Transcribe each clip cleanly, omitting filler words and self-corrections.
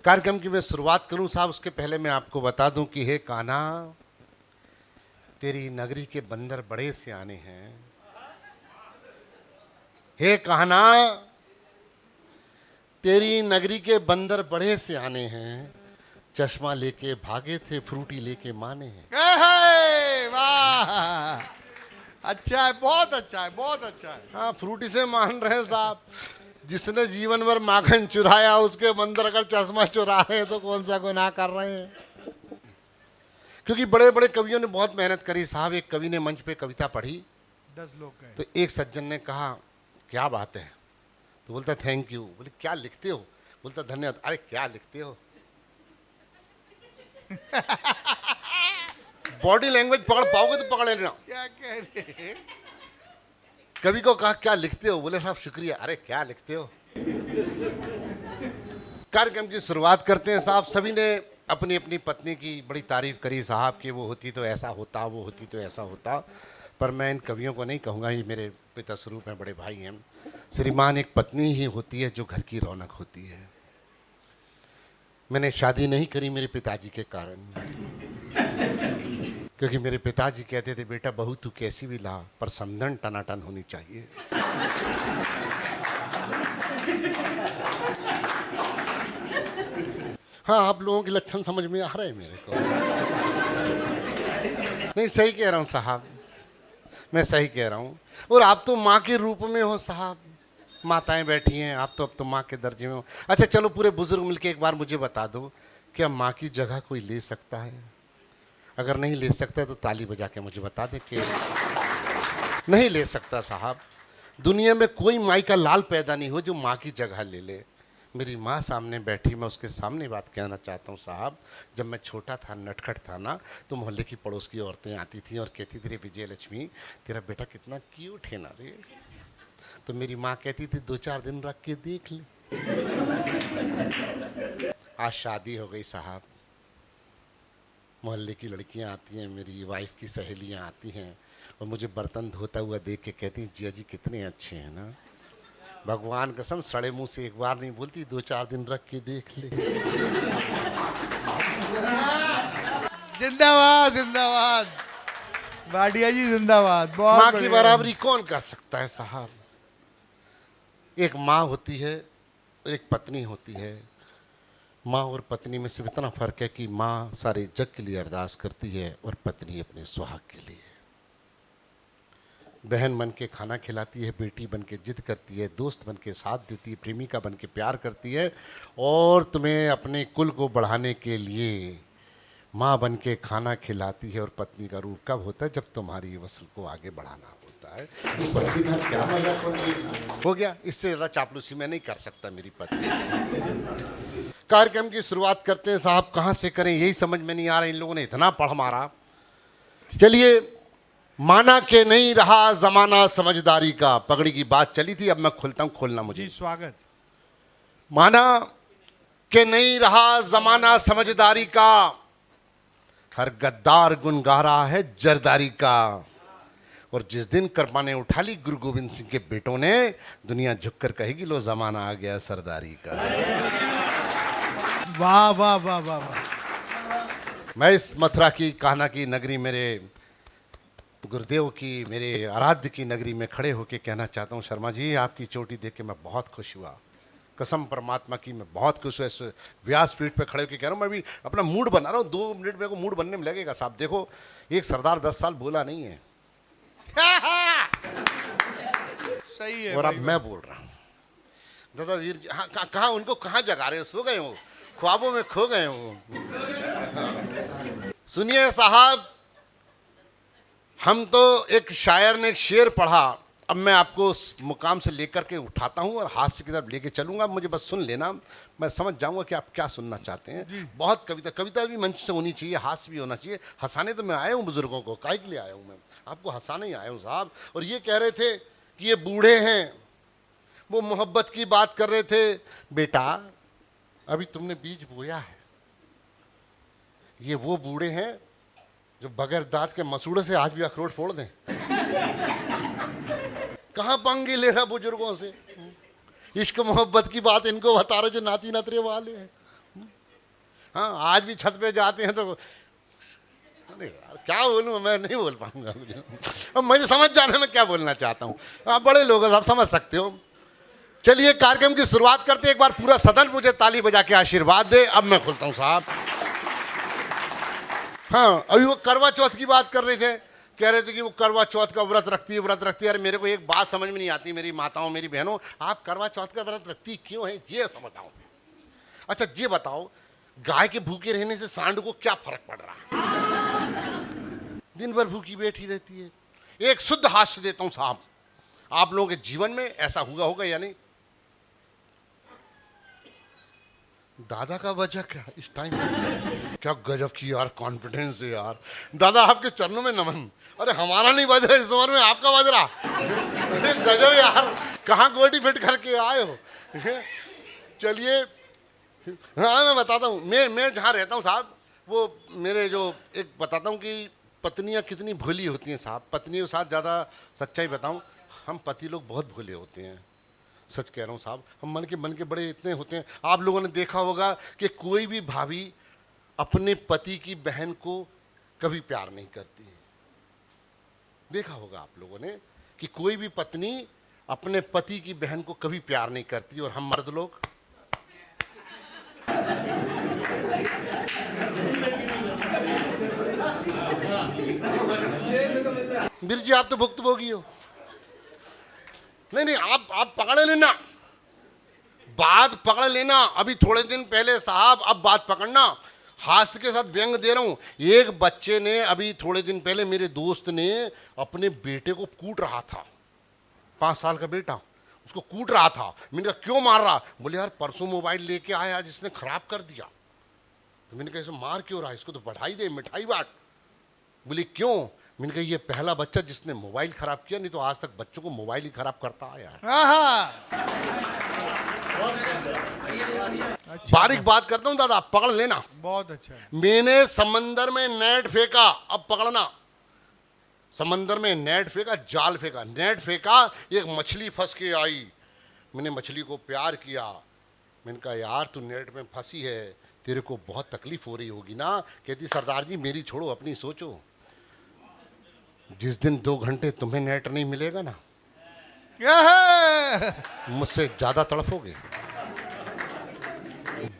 कार्यक्रम की मैं शुरुआत करूं साहब, उसके पहले मैं आपको बता दूं कि हे कान्हा, तेरी नगरी के बंदर बड़े सियाने हैं। हे कान्हा, तेरी नगरी के बंदर बड़े सियाने हैं। चश्मा लेके भागे थे, फ्रूटी लेके माने हैं। वाह, अच्छा है, बहुत अच्छा है, बहुत अच्छा है। हाँ, फ्रूटी से मान रहे हैं साहब। जिसने जीवन भर माखन चुराया उसके बंदर अगर चश्मा चुरा रहे हैं तो कौन सा गुनाह कर रहे हैं। क्योंकि बड़े बड़े कवियों ने बहुत मेहनत करी साहब। एक कवि ने मंच पे कविता पढ़ी, 10 लोग गए। तो एक सज्जन ने कहा क्या बात है, तो बोलता थैंक यू। बोले क्या लिखते हो? बोलता धन्यवाद। अरे क्या लिखते हो? बॉडी लैंग्वेज पकड़ पाओगे तो पकड़ लेना। क्या कह रहे? कवि को कहा क्या लिखते हो? बोले साहब शुक्रिया। अरे क्या लिखते हो? कार्यक्रम की शुरुआत करते हैं साहब। सभी ने अपनी अपनी पत्नी की बड़ी तारीफ करी साहब कि वो होती तो ऐसा होता, वो होती तो ऐसा होता। पर मैं इन कवियों को नहीं कहूँगा, ये मेरे पिता स्वरूप हैं, बड़े भाई हैं। श्रीमान, एक पत्नी ही होती है जो घर की रौनक होती है। मैंने शादी नहीं करी मेरे पिताजी के कारण, क्योंकि मेरे पिताजी कहते थे बेटा बहू तू कैसी भी ला पर समधन टनाटन होनी चाहिए। हाँ, आप लोगों के लक्षण समझ में आ रहे हैं मेरे को। नहीं, सही कह रहा हूँ साहब, मैं सही कह रहा हूँ। और आप तो माँ के रूप में हो साहब, माताएं बैठी हैं, आप तो अब तो माँ के दर्जे में हो। अच्छा चलो, पूरे बुजुर्ग मिलके एक बार मुझे बता दो, क्या माँ की जगह कोई ले सकता है? अगर नहीं ले सकता तो ताली बजा के मुझे बता दे कि नहीं ले सकता साहब। दुनिया में कोई माई का लाल पैदा नहीं हो जो माँ की जगह ले ले। मेरी माँ सामने बैठी, मैं उसके सामने बात कहना चाहता हूँ साहब। जब मैं छोटा था, नटखट था ना, तो मोहल्ले की पड़ोस की औरतें आती थी और कहती थी रे विजय लक्ष्मी तेरा बेटा कितना क्यूट है ना रे। तो मेरी माँ कहती थी 2-4 दिन रख के देख ले। आज शादी हो गई साहब, मोहल्ले की लड़कियां आती हैं, मेरी वाइफ की सहेलियां आती हैं और मुझे बर्तन धोता हुआ देख के कहती हैं जिया जी कितने अच्छे हैं ना। भगवान कसम सड़े मुंह से एक बार नहीं बोलती, 2-4 दिन रख के देख ले। जिंदाबाद जिंदाबाद, भाटिया जी जिंदाबाद। बहुत माँ की बढ़िया। बराबरी कौन कर सकता है साहब? एक माँ होती है, एक पत्नी होती है। माँ और पत्नी में सिर्फ इतना फर्क है कि माँ सारे जग के लिए अरदास करती है और पत्नी अपने सुहाग के लिए। बहन बन के खाना खिलाती है, बेटी बन के जिद करती है, दोस्त बन के साथ देती है, प्रेमिका बन के प्यार करती है। और तुम्हें अपने कुल को बढ़ाने के लिए माँ बन के खाना खिलाती है। और पत्नी का रूप कब होता है? जब तुम्हारी वसल को आगे बढ़ाना होता है। इस पत्नी का क्या मजा हो गया? इससे ज़्यादा चापलूसी मैं नहीं कर सकता मेरी पत्नी। कार्यक्रम की शुरुआत करते हैं साहब, कहाँ से करें यही समझ में नहीं आ रहा। इन लोगों ने इतना पढ़ मारा। चलिए, माना के नहीं रहा जमाना समझदारी का, पगड़ी की बात चली थी, अब मैं खुलता हूँ, खोलना मुझे। जी स्वागत। माना के नहीं रहा जमाना समझदारी का, हर गद्दार गुनगारा है जरदारी का। और जिस दिन करमाने उठा ली गुरु गोविंद सिंह के बेटों ने, दुनिया झुककर कहेगी लो जमाना आ गया सरदारी का। वाह वाह वाह वाह वाह। मैं इस मथुरा की कान्हा की नगरी, मेरे गुरुदेव की, मेरे आराध्य की नगरी में खड़े होकर कहना चाहता हूँ शर्मा जी, आपकी चोटी देख के मैं बहुत खुश हुआ। कसम परमात्मा की मैं बहुत खुश हूँ। इस व्यासपीठ पे खड़े होकर कह रहा हूँ, मैं भी अपना मूड बना रहा हूँ। 2 मिनट मेरे को मूड बनने में लगेगा साहब। देखो, एक सरदार 10 साल बोला नहीं है। सही है। और अब मैं बोल रहा हूँ। दादा वीर जी, हाँ कहाँ उनको कहाँ जगा रहे हो? सो गए हो, ख्वाबों में खो गए हो। सुनिए साहब, हम तो एक शायर ने एक शेर पढ़ा, अब मैं आपको उस मुकाम से लेकर के उठाता हूँ और हास्य की तरफ लेके चलूंगा। मुझे बस सुन लेना, मैं समझ जाऊंगा कि आप क्या सुनना चाहते हैं। बहुत कविता भी मंच से होनी चाहिए, हास्य भी होना चाहिए। हंसाने तो मैं आया हूँ बुजुर्गों को, काहे के लिए आया हूँ? मैं आपको हंसाने ही आया हूँ साहब। और ये कह रहे थे कि ये बूढ़े हैं, वो मोहब्बत की बात कर रहे थे। बेटा अभी तुमने बीज बोया है, ये वो बूढ़े हैं जो बगैर दांत के मसूड़े से आज भी अखरोट फोड़ दें। कहाँ पंगे ले रहा बुजुर्गों से? इश्क मोहब्बत की बात इनको बता रहे जो नाती नतरे वाले हैं। हाँ, आज भी छत पे जाते हैं तो अरे यार क्या बोलूँ, मैं नहीं बोल पाऊंगा। अब मुझे समझ जाना मैं क्या बोलना चाहता हूँ। आप बड़े लोग हैं, आप समझ सकते हो। चलिए कार्यक्रम की शुरुआत करते हैं। एक बार पूरा सदन मुझे ताली बजा के आशीर्वाद दे। अब मैं खुलता हूँ साहब। हाँ, अभी वो करवा चौथ की बात कर रहे थे, कह रहे थे कि वो करवा चौथ का व्रत रखती है। अरे मेरे को एक बात समझ में नहीं आती, मेरी माताओं मेरी बहनों, आप करवा चौथ का व्रत रखती क्यों है, ये समझाओ। अच्छा ये बताओ, गाय के भूखे रहने से सांड को क्या फर्क पड़ रहा है? दिन भर भूखी बैठी रहती है। एक शुद्ध हास्य देता हूं साहब, आप लोगों के जीवन में ऐसा हुआ होगा या नहीं? दादा का वजह क्या इस टाइम? क्या गजब की यार कॉन्फिडेंस है यार। दादा आपके चरणों में नमन। अरे हमारा नहीं बज रहा इस उम्र में, आपका बज रहा। अरे गजब यार, कहाँ गोटी फिट करके आए हो। चलिए हाँ मैं बताता हूँ, मैं जहाँ रहता हूँ साहब, वो मेरे जो एक बताता हूँ कि पत्नियाँ कितनी भोली होती हैं साहब। पत्नियों के साथ ज़्यादा सच्चाई बताऊँ, हम पति लोग बहुत भोले होते हैं, सच कह रहा हूँ साहब। हम मन के बड़े इतने होते हैं। आप लोगों ने देखा होगा कि कोई भी भाभी अपने पति की बहन को कभी प्यार नहीं करती। देखा होगा आप लोगों ने कि कोई भी पत्नी अपने पति की बहन को कभी प्यार नहीं करती, और हम मर्द लोग बीर जी आप तो भुक्तभोगी हो। नहीं आप पकड़ लेना, बात पकड़ लेना। अभी थोड़े दिन पहले साहब, अब बात पकड़ना, हास्य के साथ व्यंग दे रहा हूं। एक बच्चे ने अभी थोड़े दिन पहले, मेरे दोस्त ने अपने बेटे को कूट रहा था, 5 साल का बेटा, उसको कूट रहा था। मैंने कहा क्यों मार रहा? बोले यार परसों मोबाइल लेके आया जिसने खराब कर दिया। तो मैंने कहा इसे मार क्यों रहा, इसको तो बढ़ाई दे, मिठाई बांट। बोले क्यों? मैंने कहा ये पहला बच्चा जिसने मोबाइल खराब किया, नहीं तो आज तक बच्चों को मोबाइल ही खराब करता आया है। अच्छा, बारीक बात करता हूं दादा, पकड़ लेना। बहुत अच्छा। मैंने समंदर में नेट फेंका, अब पकड़ना। समंदर में नेट फेंका, जाल फेंका, नेट फेंका, एक मछली फंस के आई। मैंने मछली को प्यार किया। मैंने कहा यार तू नेट में फंसी है, तेरे को बहुत तकलीफ हो रही होगी ना। कहती सरदार जी मेरी छोड़ो, अपनी सोचो। जिस दिन 2 घंटे तुम्हें नेट नहीं मिलेगा ना, मुझसे ज्यादा तड़फोगे।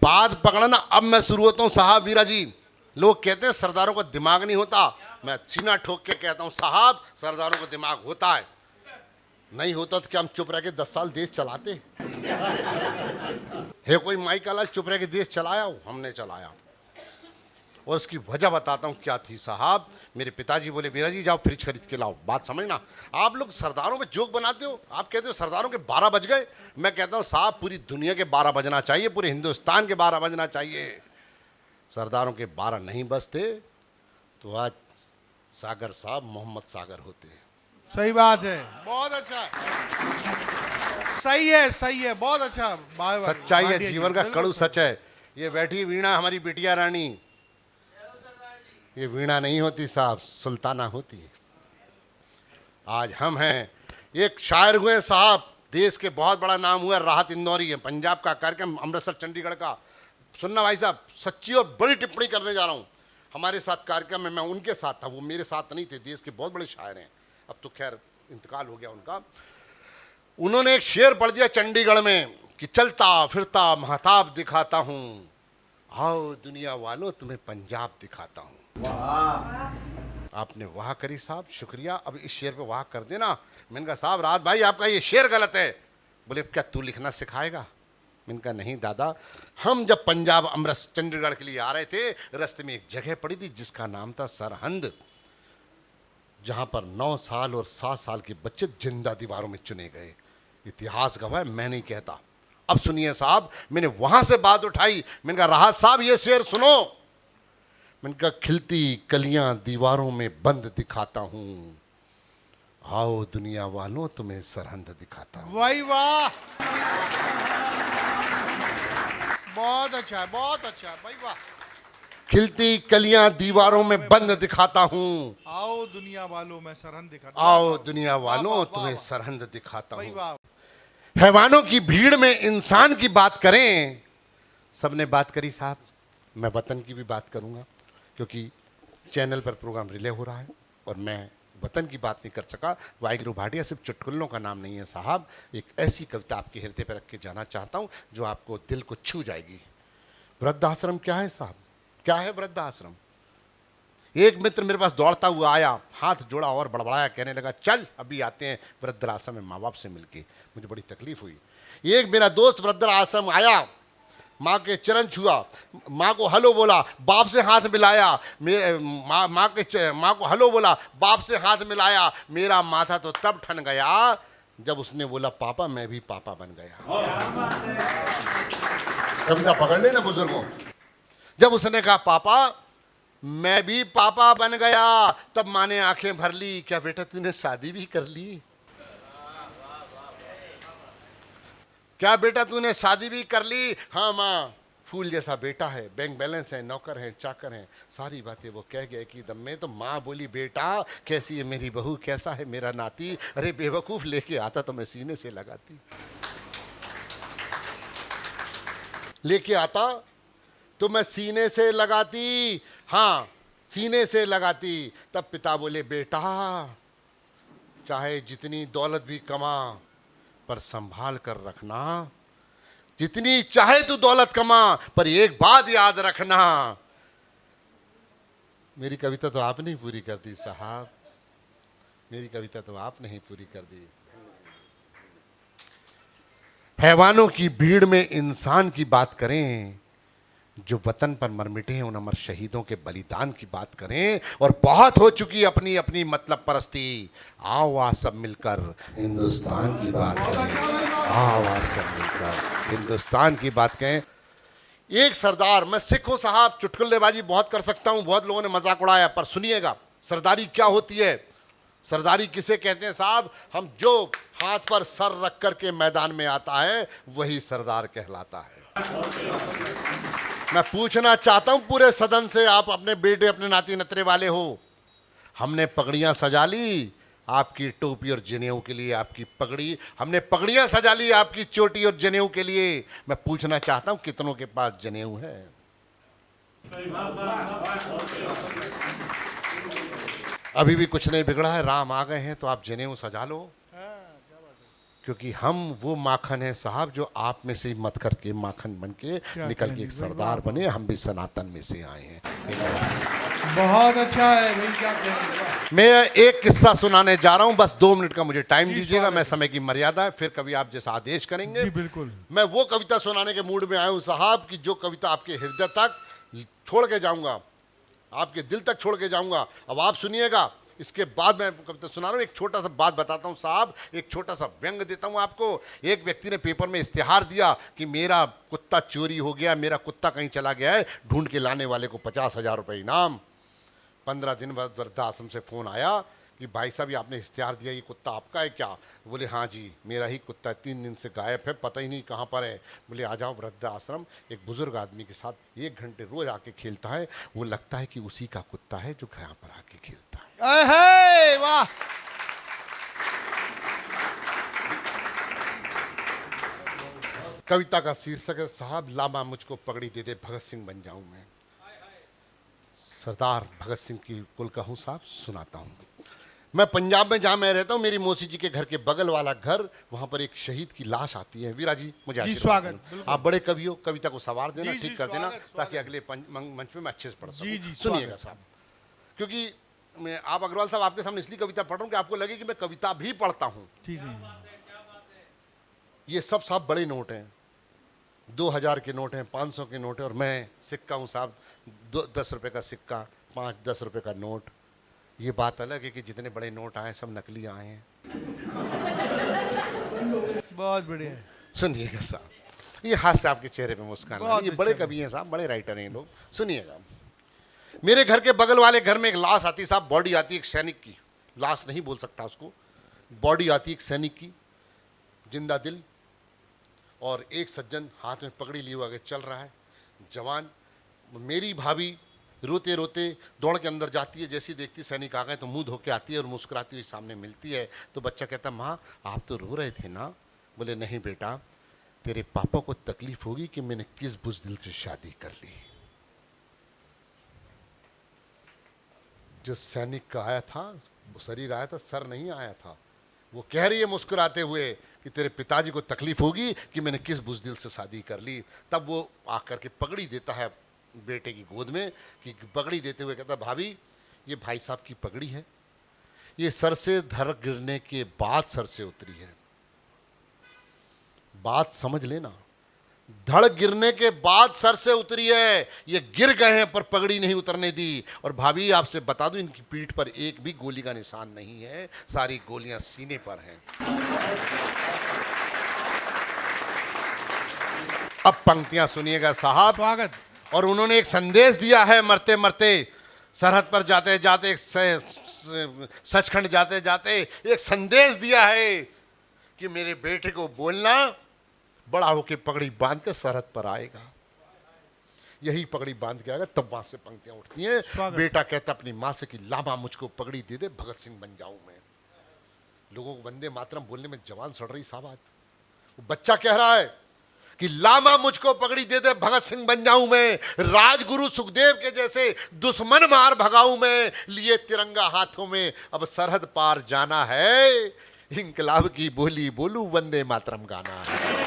बात पकड़ना। अब मैं शुरू होता हूं साहब। वीरा जी, लोग कहते हैं सरदारों का दिमाग नहीं होता, मैं सीना ठोक के कहता हूं साहब सरदारों का दिमाग होता है। नहीं होता तो क्या हम चुप रह के 10 साल देश चलाते? है कोई माई का लाल चुप रह के देश चलाया हो? हमने चलाया। और उसकी वजह बताता हूं क्या थी साहब। मेरे पिताजी बोले वीरा जी जाओ फ्रिज खरीद के लाओ। बात समझना, आप लोग सरदारों पे जोक बनाते हो, आप कहते हो सरदारों के 12 बज गए। मैं कहता हूं साहब पूरी दुनिया के 12 बजना चाहिए, पूरे हिंदुस्तान के 12 बजना चाहिए। सरदारों के 12 नहीं बजते तो आज सागर साहब मोहम्मद सागर होते। सही बात है, बहुत अच्छा, सही है, बहुत अच्छा। सच्चाई है, जीवन का कड़ू सच है। ये बैठी वीणा हमारी बिटिया रानी, ये वीणा नहीं होती साहब, सुल्ताना होती है। आज हम हैं। एक शायर हुए साहब, देश के बहुत बड़ा नाम हुआ, राहत इंदौरी है, पंजाब का कार्यक्रम, अमृतसर चंडीगढ़ का। सुनना भाई साहब, सच्ची और बड़ी टिप्पणी करने जा रहा हूँ। हमारे साथ कार्यक्रम में, मैं उनके साथ था, वो मेरे साथ नहीं थे। देश के बहुत बड़े शायर हैं, अब तो खैर इंतकाल हो गया उनका। उन्होंने एक शेर पढ़ दिया चंडीगढ़ में कि चलता फिरता महताब दिखाता हूँ, आओ दुनिया वालों तुम्हें पंजाब दिखाता हूँ। आपने वाह करी साहब, शुक्रिया। अब इस शेर पे वाह कर देना। मैंने कहा साहब रात भाई आपका ये शेर गलत है। बोले क्या तू लिखना सिखाएगा? मैंने कहा नहीं दादा, हम जब पंजाब अमृतसर चंडीगढ़ के लिए आ रहे थे, रास्ते में एक जगह पड़ी थी जिसका नाम था सरहंद, जहां पर 9 साल और 7 साल के बच्चे जिंदा दीवारों में चुने गए। इतिहास गवाह है, मैं नहीं कहता। अब सुनिए साहब, मैंने वहां से बात उठाई। मैंने कहा राहत साहब ये शेर सुनो। मैंने कहा खिलती कलियां दीवारों में बंद दिखाता हूं, आओ दुनिया वालों तुम्हें सरहंद दिखाता हूं। वाह वाह, बहुत अच्छा, बहुत अच्छा भाई, वाह। खिलती कलियां दीवारों में बंद दिखाता हूं, आओ दुनिया वालों में सरहंद दिखाता, आओ दुनिया वालों तुम्हें सरहंद दिखाता भाई हूं। वाह। हैवानों की भीड़ में इंसान की बात करें, सबने बात करी साहब, मैं वतन की भी बात करूंगा, क्योंकि चैनल पर प्रोग्राम रिले हो रहा है और मैं वतन की बात नहीं कर सका। वाहिगुरु भाटिया सिर्फ चुटकुलों का नाम नहीं है साहब, एक ऐसी कविता आपके हृदय पर रख के जाना चाहता हूँ जो आपको दिल को छू जाएगी। वृद्धाश्रम क्या है साहब, क्या है वृद्धाश्रम? एक मित्र मेरे पास दौड़ता हुआ आया, हाथ जोड़ा और बड़बड़ाया, कहने लगा चल अभी आते हैं वृद्धाश्रम में माँ बाप से मिलके। मुझे बड़ी तकलीफ हुई। एक मेरा दोस्त वृद्धाश्रम आया, माँ के चरण छुआ, माँ को हेलो बोला, बाप से हाथ मिलाया, माँ को हेलो बोला, बाप से हाथ मिलाया। मेरा माथा तो तब ठन गया जब उसने बोला पापा, मैं भी पापा बन गया। कविता पकड़ लेना बुजुर्गों। जब उसने कहा पापा मैं भी पापा बन गया, तब माँ ने आंखें भर ली। क्या बेटा तूने शादी भी कर ली? क्या बेटा तूने शादी भी कर ली? हाँ माँ, फूल जैसा बेटा है, बैंक बैलेंस है, नौकर है, चाकर है, सारी बातें वो कह गया कि दम में। तो माँ बोली बेटा कैसी है मेरी बहू, कैसा है मेरा नाती? अरे बेवकूफ, लेके आता तो मैं सीने से लगाती, लेके आता तो मैं सीने से लगाती। हाँ, सीने से लगाती। तब पिता बोले बेटा चाहे जितनी दौलत भी कमा पर संभाल कर रखना, जितनी चाहे तू दौलत कमा पर एक बात याद रखना। मेरी कविता तो आपने ही पूरी कर दी साहब, मेरी कविता तो आपने ही पूरी कर दी। हैवानों की भीड़ में इंसान की बात करें, जो वतन पर मर मिटे हैं उन अमर शहीदों के बलिदान की बात करें। और बहुत हो चुकी अपनी अपनी मतलब परस्ती, आओ आज सब मिलकर हिंदुस्तान की बात करें, आओ आज सब मिलकर हिंदुस्तान की बात करें। एक सरदार, मैं सिख हूं साहब, चुटकुलेबाजी बहुत कर सकता हूं, बहुत लोगों ने मजाक उड़ाया, पर सुनिएगा सरदारी क्या होती है। सरदारी किसे कहते हैं साहब? हम जो हाथ पर सर रख कर के मैदान में आता है वही सरदार कहलाता है। मैं पूछना चाहता हूं पूरे सदन से, आप अपने बेटे अपने नाती नतरे वाले हो, हमने पगड़ियां सजा ली आपकी टोपी और जनेऊ के लिए, आपकी पगड़ी, हमने पगड़ियां सजा ली आपकी चोटी और जनेऊ के लिए। मैं पूछना चाहता हूं कितनों के पास जनेऊ है? अभी भी कुछ नहीं बिगड़ा है, राम आ गए हैं तो आप जनेऊ सजा लो, क्योंकि हम वो माखन है साहब जो आप में से मत करके माखन बन के निकल के एक सरदार बने। हम भी सनातन में से आए हैं। बहुत अच्छा है भाई, क्या कहना। मैं एक किस्सा सुनाने जा रहा हूं, बस 2 मिनट का मुझे टाइम दीजिएगा, मैं समय की मर्यादा है, फिर कभी आप जैसा आदेश करेंगे। जी बिल्कुल। मैं वो कविता सुनाने के मूड में आया हूं साहब कि जो कविता आपके हृदय तक छोड़ के जाऊंगा, आपके दिल तक छोड़ के जाऊंगा। अब आप सुनिएगा, इसके बाद मैं कविता सुना रहा हूँ। एक छोटा सा बात बताता हूँ साहब, एक छोटा सा व्यंग देता हूँ आपको। एक व्यक्ति ने पेपर में इश्तिहार दिया कि मेरा कुत्ता चोरी हो गया, मेरा कुत्ता कहीं चला गया है, ढूंढ के लाने वाले को 50,000 रुपये इनाम। 15 दिन बाद वृद्धाश्रम से फ़ोन आया कि भाई साहब ये आपने इश्तिहार दिया, ये कुत्ता आपका है क्या? बोले हाँ जी मेरा ही कुत्ता है, 3 दिन से गायब है, पता ही नहीं कहाँ पर है। बोले आ जाओ वृद्धाश्रम। एक बुजुर्ग आदमी के साथ 1 घंटे रोज आके खेलता है, वो लगता है कि उसी का कुत्ता है जो यहाँ पर आके खेलता है। अहे वाह। कविता का शीर्षक है साहब लामा मुझको पगड़ी दे दे, भगत सिंह बन जाऊं मैं। सरदार भगत सिंह की कुल का हूं साहब, सुनाता हूं। मैं पंजाब में जहां मैं रहता हूं, मेरी मौसी जी के घर के बगल वाला घर, वहां पर एक शहीद की लाश आती है। वीरा जी मुझे जी, आशीर्वाद स्वागत, देना। आप बड़े कवि हो, कविता को सवार देना, जी, ठीक जी, कर देना, स्वागत, ताकि अगले मंच में मैं अच्छे से पढ़ सकूं। जी, जी, सुनिएगा स्वागत। साहब, क्योंकि मैं आप अग्रवाल साहब आपके सामने इसलिए कविता पढ़ रहा हूं कि आपको लगे कि मैं कविता भी पढ़ता हूं। ठीक है। ये सब साहब बड़े नोट हैं, 2000 के नोट हैं, 500 के नोट हैं, और मैं सिक्का हूँ साहब, 10 रुपये का सिक्का, 5-10 रुपये का नोट। ये बात अलग है कि जितने बड़े नोट आए सब नकली आए हैं। बहुत बढ़िया। सुनिएगा साहब, ये हाथ से आपके चेहरे पे मुस्कान बहुत ये बड़े अच्छा। कवि हैं साहब, बड़े राइटर हैं ये लोग। सुनिएगा, मेरे घर के बगल वाले घर में एक लाश आती साहब, बॉडी आती एक सैनिक की, लाश नहीं बोल सकता उसको, बॉडी आती एक सैनिक की, जिंदा दिल, और एक सज्जन हाथ में पगड़ी लिए हुए आगे चल रहा है, जवान। मेरी भाभी रोते रोते दौड़ के अंदर जाती है, जैसी देखती सैनिक आ गए तो मुंह धो के आती है और मुस्कुराती हुई सामने मिलती है। तो बच्चा कहता माँ आप तो रो रहे थे ना? बोले नहीं बेटा, तेरे पापा को तकलीफ होगी कि मैंने किस बुज़दिल से शादी कर ली। जो सैनिक का आया था, वो शरीर आया था, सर नहीं आया था। वो कह रही है मुस्कुराते हुए कि तेरे पिताजी को तकलीफ होगी कि मैंने किस बुज़दिल से शादी कर ली। तब वो आकर के पगड़ी देता है बेटे की गोद में, कि पगड़ी देते हुए कहता, भाभी ये भाई साहब की पगड़ी है, ये सर से धड़ गिरने के बाद सर से उतरी है। बात समझ लेना, धड़ गिरने के बाद सर से उतरी है। ये गिर गए हैं पर पगड़ी नहीं उतरने दी। और भाभी आपसे बता दूं, इनकी पीठ पर एक भी गोली का निशान नहीं है, सारी गोलियां सीने पर हैं। अब पंक्तियां सुनिएगा साहब। स्वागत। और उन्होंने एक संदेश दिया है मरते मरते, सरहद पर जाते जाते, सचखंड जाते जाते एक संदेश दिया है कि मेरे बेटे को बोलना, बड़ा होके पगड़ी बांध के सरहद पर आएगा। यही पगड़ी बांध के आएगा। तब वहां से पंक्तियां उठती हैं। बेटा कहता अपनी मां से कि लामा मुझको पगड़ी दे दे, भगत सिंह बन जाऊं मैं। लोगों को वंदे मातरम बोलने में जवान सड़ रही साहब। आज वो बच्चा कह रहा है कि लामा मुझको पगड़ी दे दे, भगत सिंह बन जाऊं मैं, राजगुरु सुखदेव के जैसे दुश्मन मार भगाऊं मैं, लिए तिरंगा हाथों में अब सरहद पार जाना है, इंकलाब की बोली बोलूं, वंदे मातरम गाना है।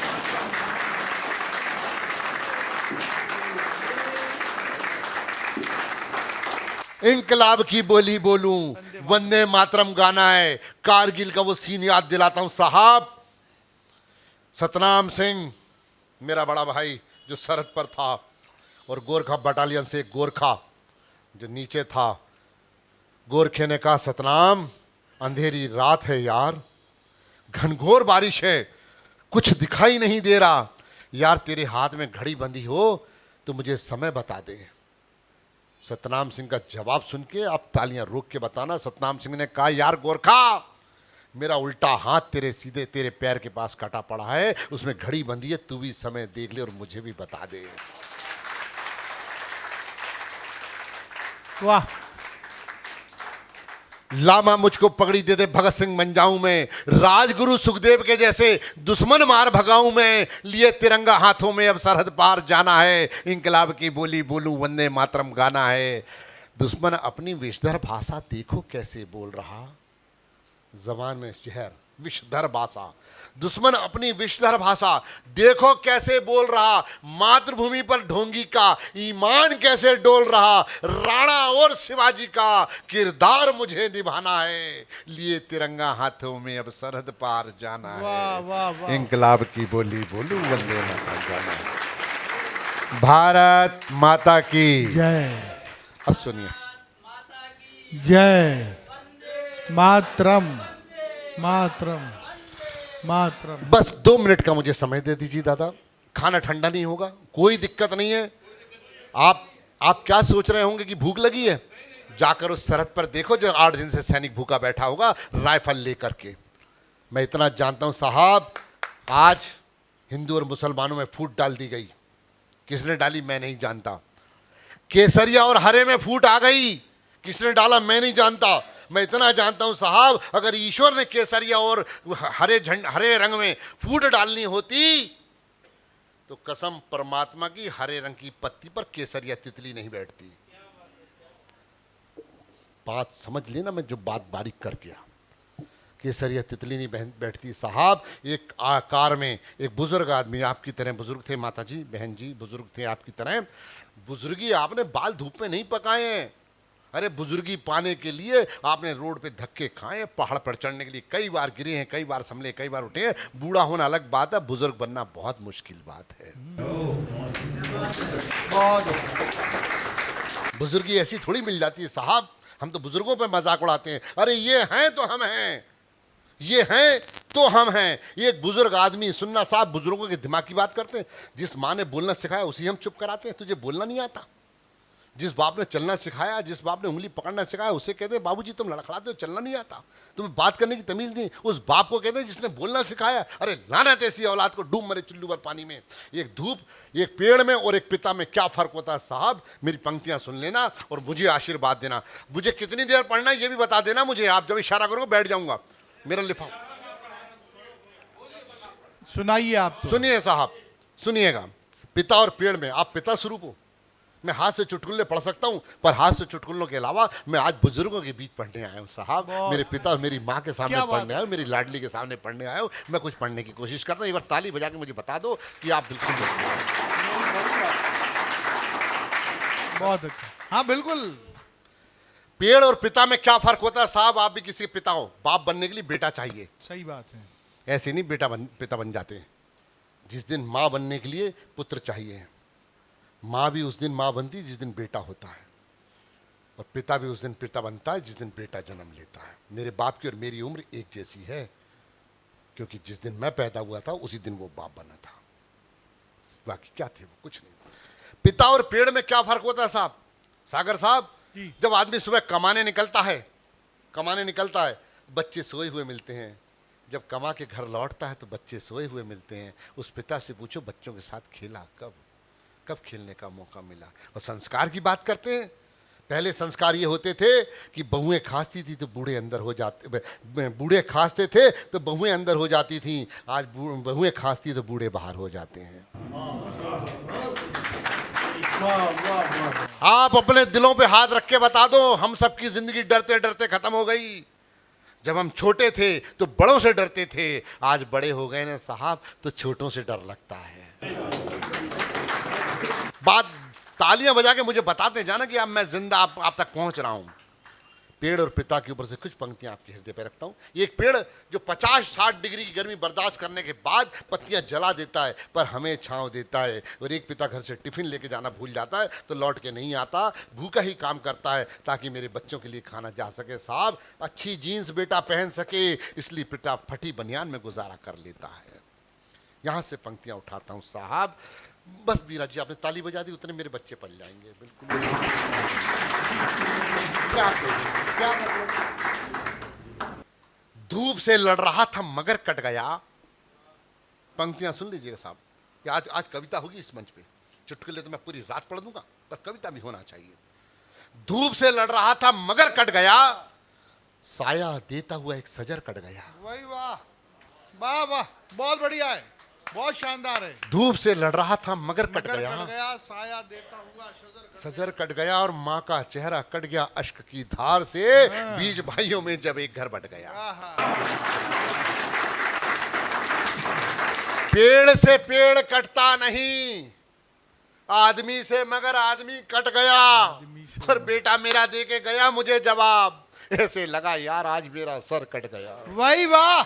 इंकलाब की बोली बोलूं, वंदे मातरम गाना है। कारगिल का वो सीन याद दिलाता हूं साहब। सतनाम सिंह मेरा बड़ा भाई जो सरहद पर था, और गोरखा बटालियन से एक गोरखा जो नीचे था, गोरखे ने कहा, सतनाम अंधेरी रात है यार, घनघोर बारिश है, कुछ दिखाई नहीं दे रहा यार, तेरे हाथ में घड़ी बंधी हो तो मुझे समय बता दे। सतनाम सिंह का जवाब सुन के आप तालियां रोक के बताना। सतनाम सिंह ने कहा, यार गोरखा, मेरा उल्टा हाथ तेरे सीधे तेरे पैर के पास कटा पड़ा है, उसमें घड़ी बंधी है, तू भी समय देख ले और मुझे भी बता दे। वाह। लामा मुझको पगड़ी दे दे, भगत सिंह बन जाऊं मैं, राजगुरु सुखदेव के जैसे दुश्मन मार भगाऊं मैं, लिए तिरंगा हाथों में अब सरहद पार जाना है, इंकलाब की बोली बोलूं, वंदे मातरम गाना है। दुश्मन अपनी विषधर भाषा देखो कैसे बोल रहा, जबान में जहर, विषधर भाषा, दुश्मन अपनी विषधर भाषा देखो कैसे बोल रहा, मातृभूमि पर ढोंगी का ईमान कैसे डोल रहा, राणा और शिवाजी का किरदार मुझे निभाना है, लिए तिरंगा हाथों में अब सरहद पार जाना वाह, वाह, है, वाह। इंकलाब की बोली बोलूं, वंदे मातरम गाना है। भारत माता की जय। अब सुनिए, जय मातरम, मातरम, मातरम। बस 2 मिनट का मुझे समय दे दीजिए दादा, खाना ठंडा नहीं होगा, कोई दिक्कत नहीं है। आप क्या सोच रहे होंगे कि भूख लगी है, जाकर उस सरहद पर देखो जो 8 दिन से सैनिक भूखा बैठा होगा राइफल लेकर के। मैं इतना जानता हूं साहब, आज हिंदू और मुसलमानों में फूट डाल दी गई। किसने डाली मैं नहीं जानता। केसरिया और हरे में फूट आ गई, किसने डाला मैं नहीं जानता। मैं इतना जानता हूं साहब, अगर ईश्वर ने केसरिया और हरे रंग में फूट डालनी होती तो कसम परमात्मा की, हरे रंग की पत्ती पर केसरिया तितली नहीं बैठती। बात समझ लेना, मैं जो बात बारीक कर गया, केसरिया तितली नहीं बैठती साहब। एक कार में एक बुजुर्ग आदमी, आपकी तरह बुजुर्ग थे माता जी, बहन जी बुजुर्ग थे आपकी तरह, बुजुर्गी आपने बाल धूप में नहीं पकाए हैं। अरे बुजुर्गी पाने के लिए आपने रोड पे धक्के खाए, पहाड़ पर चढ़ने के लिए कई बार गिरे हैं, कई बार संभले, कई बार उठे हैं। बूढ़ा होना अलग बात है, बुजुर्ग बनना बहुत मुश्किल बात है। बुजुर्गी ऐसी थोड़ी मिल जाती है साहब। हम तो बुजुर्गों पे मजाक उड़ाते हैं, अरे ये हैं तो हम हैं, ये हैं तो हम हैं। ये एक बुजुर्ग आदमी, सुनना साहब, बुजुर्गों के दिमाग की बात करते हैं। जिस माँ ने बोलना सिखाया उसी हम चुप कराते हैं, तुझे बोलना नहीं आता। जिस बाप ने चलना सिखाया, जिस बाप ने उंगली पकड़ना सिखाया, उसे कहते हैं बाबूजी तुम लड़खड़ाते हो, चलना नहीं आता, तुम्हें बात करने की तमीज नहीं। उस बाप को कहते हैं जिसने बोलना सिखाया। अरे लानत ऐसी औलाद को, डूब मरे चुल्लू भर पानी में। एक धूप, एक पेड़ में और एक पिता में क्या फर्क होता है साहब। मेरी पंक्तियां सुन लेना और मुझे आशीर्वाद देना। मुझे कितनी देर पढ़ना है ये भी बता देना मुझे। आप जब इशारा करोगे बैठ जाऊंगा। मेरा लिफाफा सुनाइए आप तो। सुनिए साहब, सुनिएगा। पिता और पेड़ में, आप पिता स्वरूप हो, मैं हाथ से चुटकुले पढ़ सकता हूँ, पर हाथ से चुटकुलों के अलावा मैं आज बुजुर्गों के बीच पढ़ने आया हूँ साहब। मेरे पिता और मेरी माँ के सामने क्या बात पढ़ने आया हूँ, मेरी लाडली के सामने पढ़ने आया हूँ। मैं कुछ पढ़ने की कोशिश करता हूँ। एक बार ताली बजा के मुझे बता दो कि आप बिल्कुल बहुत अच्छा। हाँ बिल्कुल। पेड़ और पिता में क्या फर्क होता है साहब? आप भी किसी के पिता हो, बाप बनने के लिए बेटा चाहिए। सही बात है। ऐसे नहीं पिता बन जाते हैं। जिस दिन माँ बनने के लिए पुत्र चाहिए, माँ भी उस दिन माँ बनती जिस दिन बेटा होता है, और पिता भी उस दिन पिता बनता है जिस दिन बेटा जन्म लेता है। मेरे बाप की और मेरी उम्र एक जैसी है, क्योंकि जिस दिन मैं पैदा हुआ था उसी दिन वो बाप बना था। बाकी क्या थे वो? कुछ नहीं। पिता और पेड़ में क्या फर्क होता है साहब? सागर साहब, जी। जब आदमी सुबह कमाने निकलता है, बच्चे सोए हुए मिलते हैं। जब कमा के घर लौटता है तो बच्चे सोए हुए मिलते हैं। उस पिता से पूछो बच्चों के साथ खेला कब खेलने का मौका मिला? और संस्कार की बात करते हैं। पहले संस्कार ये होते थे कि बहुएं खांसती थी तो बूढ़े अंदर हो जाते, बूढ़े खांसते थे तो बहुएं अंदर हो जाती थी। आज बहुएं खांसती तो बूढ़े बाहर हो जाते हैं। आप अपने दिलों पे हाथ रख के बता दो, हम सबकी जिंदगी डरते डरते खत्म हो गई। जब हम छोटे थे तो बड़ों से डरते थे, आज बड़े हो गए ना साहब तो छोटों से डर लगता है। बात तालियां बजा के मुझे बताते जाना कि अब मैं जिंदा आप तक पहुंच रहा हूं। पेड़ और पिता के ऊपर से कुछ पंक्तियां आपके हृदय पे रखता हूं। एक पेड़ जो 50-60 डिग्री की गर्मी बर्दाश्त करने के बाद पत्तियां जला देता है पर हमें छांव देता है। और एक पिता घर से टिफिन लेके जाना भूल जाता है तो लौट के नहीं आता, भूखा ही काम करता है ताकि मेरे बच्चों के लिए खाना जा सके। साहब, अच्छी जीन्स बेटा पहन सके इसलिए पिता फटी बनियान में गुजारा कर लेता है। यहां से पंक्तियां उठाता हूं साहब। बस वीरा जी, आपने ताली बजा दी, उतने मेरे बच्चे पल जाएंगे। बिल्कुल क्या मतलब? धूप से लड़ रहा था मगर कट गया। पंक्तियां सुन लीजिएगा साहब, कि आज कविता होगी इस मंच पे। चुटकुले तो मैं पूरी रात पढ़ दूंगा, पर कविता भी होना चाहिए। धूप से लड़ रहा था मगर कट गया, साया देता हुआ एक सजर कट गया। वही वाह, वाह वाह, बहुत बढ़िया है, बहुत शानदार है। धूप से लड़ रहा था मगर कट कट गया, गया, साया देता हुआ सजर कट गया, और माँ का चेहरा कट गया अश्क की धार से। बीज भाइयों में जब एक घर बट गया। पेड़ से पेड़ कटता नहीं, आदमी से मगर आदमी कट गया। और बेटा मेरा दे के गया मुझे जवाब, ऐसे लगा यार आज मेरा सर कट गया। वही वाह।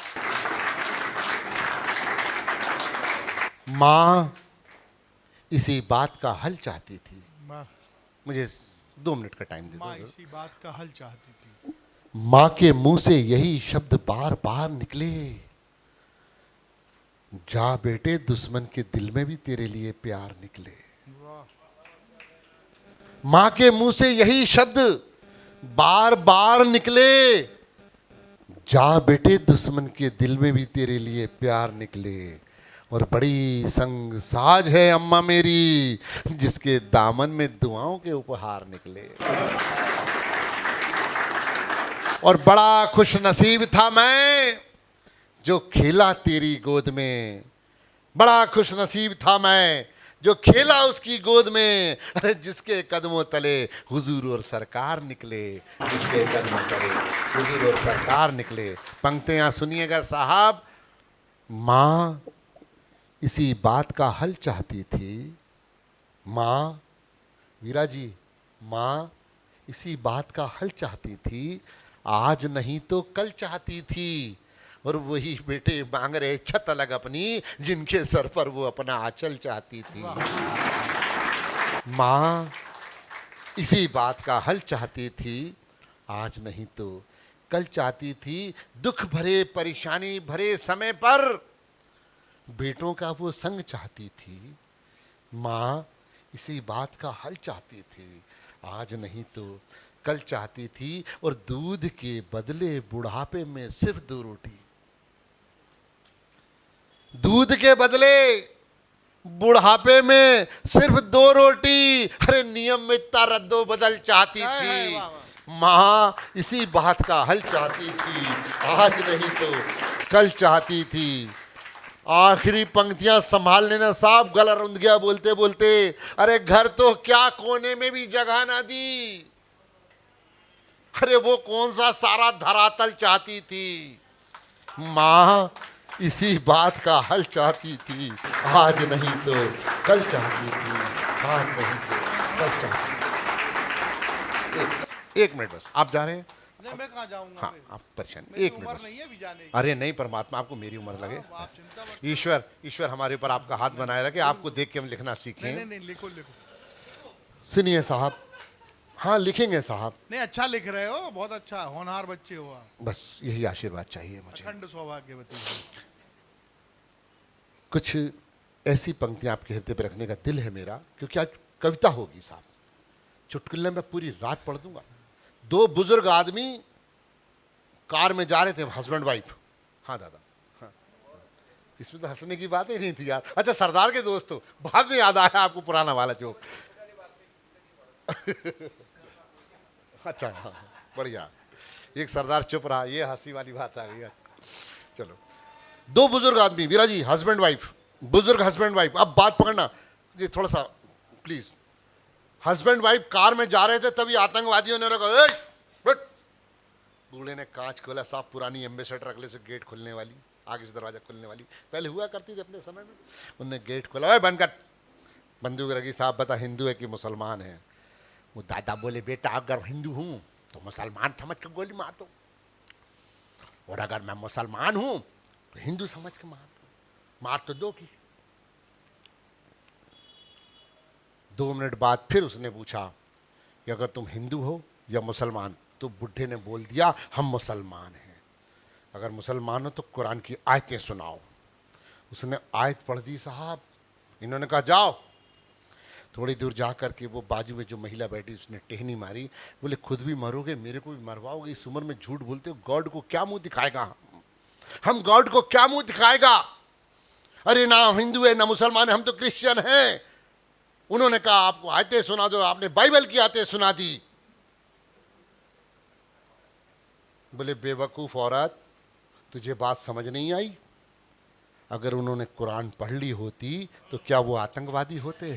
माँ इसी बात का हल चाहती थी। माँ, मुझे 2 मिनट का टाइम दे माँ दो। इसी बात का हल चाहती थी। माँ के मुंह से यही शब्द बार बार निकले, जा बेटे दुश्मन के दिल में भी तेरे लिए प्यार निकले। माँ के मुंह से यही शब्द बार बार निकले, जा बेटे दुश्मन के दिल में भी तेरे लिए प्यार निकले। और बड़ी संगसाज है अम्मा मेरी, जिसके दामन में दुआओं के उपहार निकले। और बड़ा खुश नसीब था मैं जो खेला तेरी गोद में, बड़ा खुश नसीब था मैं जो खेला उसकी गोद में। अरे जिसके कदमों तले हुजूर और सरकार निकले, जिसके कदमों तले हुजूर और सरकार निकले। पंक्तियां सुनिएगा साहब। माँ इसी बात का हल चाहती थी। माँ, वीरा जी, माँ इसी बात का हल चाहती थी, आज नहीं तो कल चाहती थी। और वही बेटे मांग रहे छत अलग अपनी, जिनके सर पर वो अपना आंचल चाहती थी। माँ इसी बात का हल चाहती थी, आज नहीं तो कल चाहती थी। दुख भरे परेशानी भरे समय पर बेटों का वो संग चाहती थी। माँ इसी बात का हल चाहती थी, आज नहीं तो कल चाहती थी। और दूध के बदले बुढ़ापे में सिर्फ 2 रोटी, दूध के बदले बुढ़ापे में सिर्फ 2 रोटी। अरे नियम में इतना रद्दो बदल चाहती थी। माँ इसी बात का हल चाहती थी, आज नहीं तो कल चाहती थी। आखिरी पंक्तियां संभाल लेना साहब, गला रुंध गया बोलते बोलते। अरे घर तो क्या, कोने में भी जगह ना दी। अरे वो कौन सा सारा धरातल चाहती थी, मां इसी बात का हल चाहती थी। आज नहीं तो कल चाहती थी, आज नहीं तो कल चाहती थी। एक मिनट बस, आप जा रहे हैं? नहीं, मैं कहाँ जाऊंगा? हाँ, आप परेशान, मेरी एक मिनट उम्र बस। नहीं है अभी जाने की। अरे नहीं परमात्मा, आपको मेरी उम्र लगे। आप चिंता मत। ईश्वर ईश्वर हमारे ऊपर आपका हाथ बनाए रखे, आपको देख के हम लिखना नहीं सीखें। नहीं, लिखो लिखो। सुनिए साहब, हाँ लिखेंगे साहब, नहीं, अच्छा लिख रहे हो, बहुत अच्छा, होनहार बच्चे हो आप। बस यही आशीर्वाद चाहिए मुझे। अखंड सौभाग्यवती हो। कुछ ऐसी पंक्तियां आपके हृदय पर रखने का दिल है मेरा, क्योंकि आज कविता होगी साहब। चुटकुले में पूरी रात पढ़ दूंगा। दो बुजुर्ग आदमी कार में जा रहे थे, हस्बैंड वाइफ। हाँ दादा, हाँ, इसमें तो हंसने की बात ही नहीं थी यार। अच्छा, सरदार के दोस्त हो, बाद में याद आया आपको पुराना वाला जोक। अच्छा हाँ, बढ़िया। एक सरदार चुप रहा, ये हंसी वाली बात आ गई। चलो, दो बुजुर्ग आदमी, वीरा जी, हस्बैंड वाइफ, बुजुर्ग हस्बैंड वाइफ। अब बात पकड़ना जी थोड़ा सा प्लीज। हस्बैंड वाइफ कार में जा रहे थे, तभी आतंकवादियों ने रखा, "ए, हट!" बूढ़े ने कांच खोला साहब, पुरानी एम्बेसडर अगले से गेट खुलने वाली, आगे से दरवाजा खुलने वाली, पहले हुआ करती थी अपने समय में। उनने गेट खोला, "ओए बंद कर।" बंदूक रखी, साहब बता हिंदू है कि मुसलमान है? वो दादा बोले, बेटा अगर हिंदू हूं तो मुसलमान समझ के गोली मार दो, और अगर मैं मुसलमान हूं तो हिंदू समझ के मार तो दो की। 2 मिनट बाद फिर उसने पूछा कि अगर तुम हिंदू हो या मुसलमान? तो बुढ़े ने बोल दिया, हम मुसलमान हैं। अगर मुसलमान हो तो कुरान की आयतें सुनाओ। उसने आयत पढ़ दी साहब। इन्होंने कहा जाओ। थोड़ी दूर जा करके वो बाजू में जो महिला बैठी, उसने टहनी मारी, बोले खुद भी मरोगे, मेरे को भी मरवाओगे? इस उम्र में झूठ बोलते हो, गॉड को क्या मुंह दिखाएगा? हम गॉड को क्या मुंह दिखाएगा? अरे ना हिंदू है ना मुसलमान है, हम तो क्रिश्चियन हैं। उन्होंने कहा आपको आयतें सुना दो, आपने बाइबल की आयतें सुना दी। बोले बेवकूफ औरत, तुझे बात समझ नहीं आई? अगर उन्होंने कुरान पढ़ ली होती तो क्या वो आतंकवादी होते?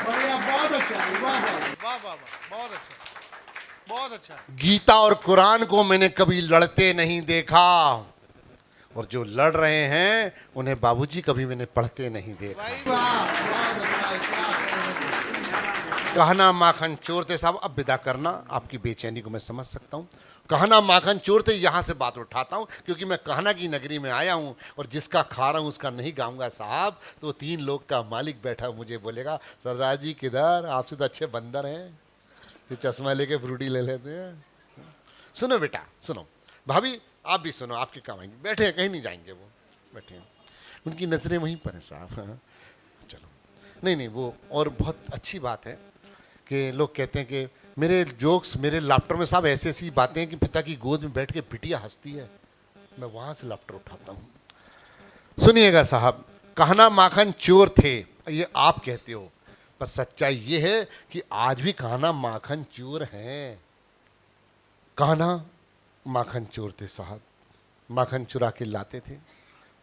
बढ़िया, बहुत अच्छा, वाह वाह वाह वाह, बहुत अच्छा, बहुत अच्छा। गीता और कुरान को मैंने कभी लड़ते नहीं देखा, और जो लड़ रहे हैं उन्हें बाबूजी कभी मैंने पढ़ते नहीं देखा। भाई वाह, बहुत अच्छा, क्या कहना माखन चोर थे साहब। अब विदा करना, आपकी बेचैनी को मैं समझ सकता हूँ। कहना माखन चोर थे, यहाँ से बात उठाता हूँ, क्योंकि मैं कहना की नगरी में आया हूँ, और जिसका खा रहा हूँ उसका नहीं गाऊंगा साहब। तो 3 लोग का मालिक बैठा मुझे बोलेगा, सरदार जी किधर, आपसे तो अच्छे बंदर हैं, जो चश्मा लेके फ्रूटी ले लेते हैं। सुनो बेटा सुनो, भाभी आप भी सुनो, आपके काम आएंगे। बैठे हैं, कहीं नहीं जाएंगे, वो बैठे हैं, उनकी नजरें वहीं पर हैं साहब। हाँ चलो, नहीं वो और बहुत अच्छी बात है कि लोग कहते हैं कि मेरे जोक्स, मेरे लाफ्टर में साहब ऐसी ऐसी बातें हैं कि पिता की गोद में बैठ के बिटिया हंसती है, मैं वहां से लाफ्टर उठाता हूँ। सुनिएगा साहब, कहना माखन चोर थे ये आप कहते हो, पर सच्चाई ये है कि आज भी कहना माखन चोर हैं। कहना माखन चोर थे साहब, माखन चुरा के लाते थे,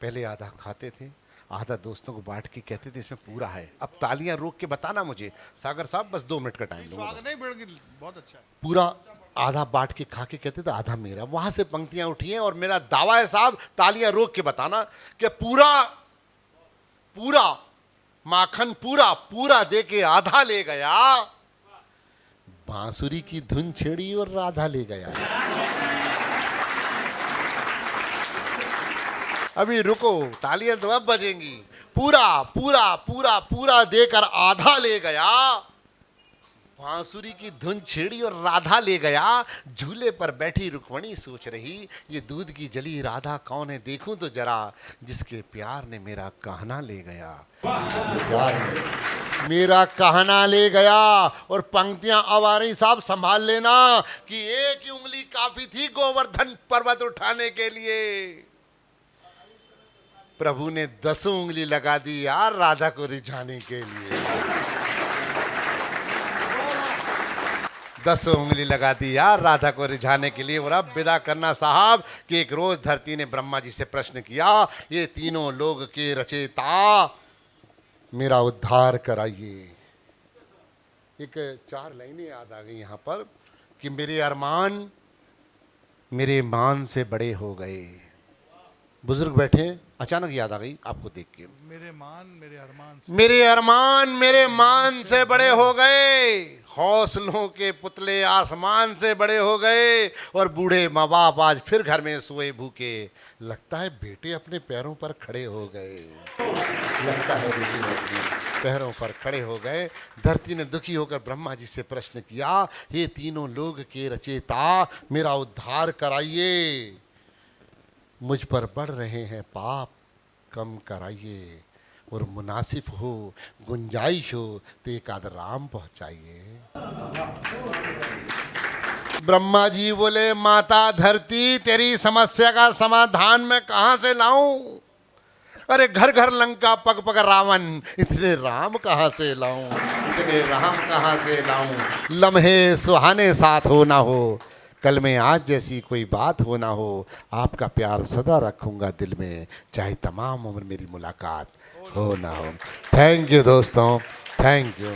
पहले आधा खाते थे, आधा दोस्तों को बांट के कहते थे इसमें पूरा है। अब तालियां रोक के बताना मुझे सागर साहब, बस 2 मिनट का टाइम दूंगा। स्वाद नहीं बढ़ गई, बहुत अच्छा। पूरा आधा बांट के खा के कहते थे आधा मेरा। वहां से पंक्तियां उठी हैं, और मेरा दावा है साहब, तालियां रोक के बताना कि पूरा पूरा माखन पूरा पूरा दे के आधा ले गया, बांसुरी की धुन छेड़ी और राधा ले गया। अभी रुको, तालियां तो अब बजेंगी। पूरा पूरा पूरा पूरा देकर आधा ले गया, बांसुरी की धुन छेड़ी और राधा ले गया। झूले पर बैठी रुक्मणी सोच रही, ये दूध की जली राधा कौन है, देखूं तो जरा, जिसके प्यार ने मेरा कहना ले गया, प्यार ने मेरा कहना ले गया। और पंक्तियां अब आ रही साहब, संभाल लेना कि एक ही उंगली काफी थी गोवर्धन पर्वत उठाने के लिए, प्रभु ने 10 उंगली लगा दी यार राधा को रिझाने के लिए। 10 उंगली लगा दी यार राधा को रिझाने के लिए। और अब विदा करना साहब कि एक रोज धरती ने ब्रह्मा जी से प्रश्न किया, ये तीनों लोग के रचयिता मेरा उद्धार कराइए। एक 4 लाइनें याद आ गई यहाँ पर कि मेरे अरमान मेरे मान से बड़े हो गए। बुजुर्ग बैठे, अचानक याद आ गई आपको देख के। मेरे अरमान से मेरे अरमान मेरे मान से बड़े हो गए, हौसलों के पुतले आसमान से बड़े हो गए, और बूढ़े माँ बाप आज फिर घर में सोए भूखे। लगता है बेटे अपने पैरों पर खड़े हो गए, लगता है बेटे अपने पैरों पर खड़े हो गए। धरती ने दुखी होकर ब्रह्मा जी से प्रश्न किया, ये तीनों लोग के रचयिता मेरा उद्धार कराइए। मुझ पर बढ़ रहे हैं पाप, कम कराइए, और मुनासिब हो गुंजाइश हो तो एक आध राम पहुंचाइए। ब्रह्मा जी बोले, माता धरती तेरी समस्या का समाधान मैं कहां से लाऊं? अरे घर घर लंका पग पग रावण, इतने राम कहां से लाऊं, इतने राम कहां से लाऊं? लम्हे सुहाने साथ हो ना हो, कल में आज जैसी कोई बात हो ना हो, आपका प्यार सदा रखूंगा दिल में, चाहे तमाम उम्र मेरी मुलाकात हो ना हो। थैंक यू दोस्तों, थैंक यू।